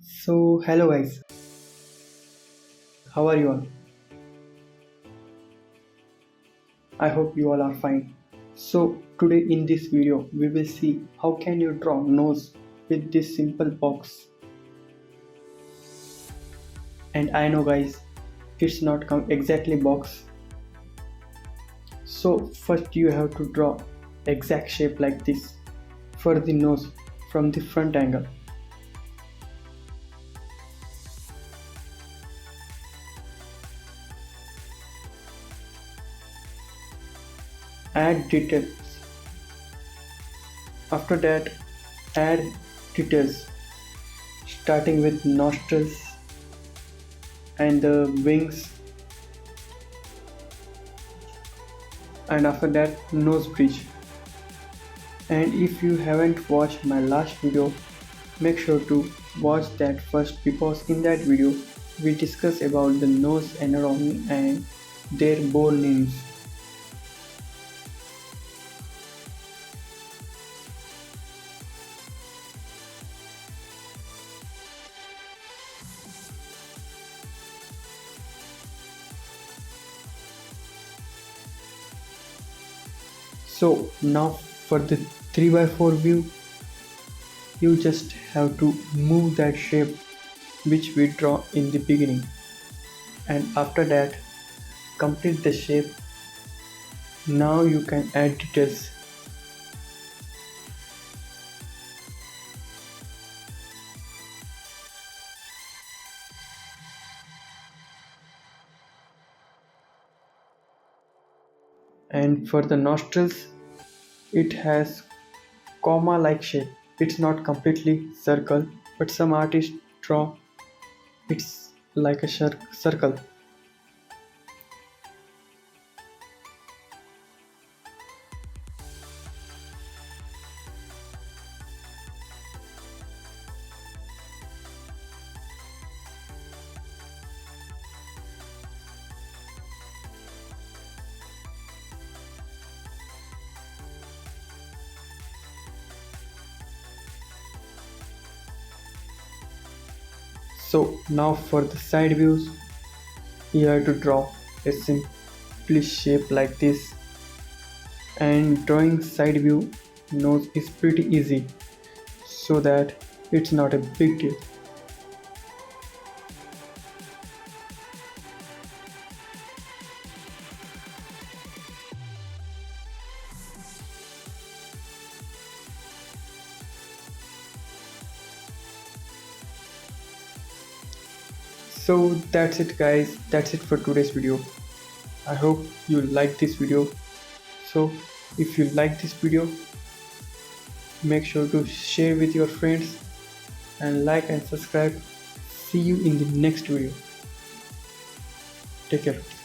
So, hello guys, how are you all? I hope you all are fine. So, today in this video, we will see how can you draw nose with this simple box. And I know guys, it's not come exactly box. So, first you have to draw exact shape like this for the nose from the front angle. Add details. After that, add details starting with nostrils and the wings, and after that nose bridge. And if you haven't watched my last video, make sure to watch that first, because in that video we discuss about the nose anatomy and their bone names. So now for the 3 by 4 view, you just have to move that shape which we draw in the beginning, and after that complete the shape. Now you can add details. And for the nostrils, it has comma like shape. It's not completely circle, but some artists draw it's like a circle. So now for the side views, you have to draw a simply shape like this. And drawing side view nose is pretty easy, so that it's not a big deal. So that's it guys, that's it for today's video. I hope you like this video. So if you like this video, make sure to share with your friends and like and subscribe. See you in the next video. Take care.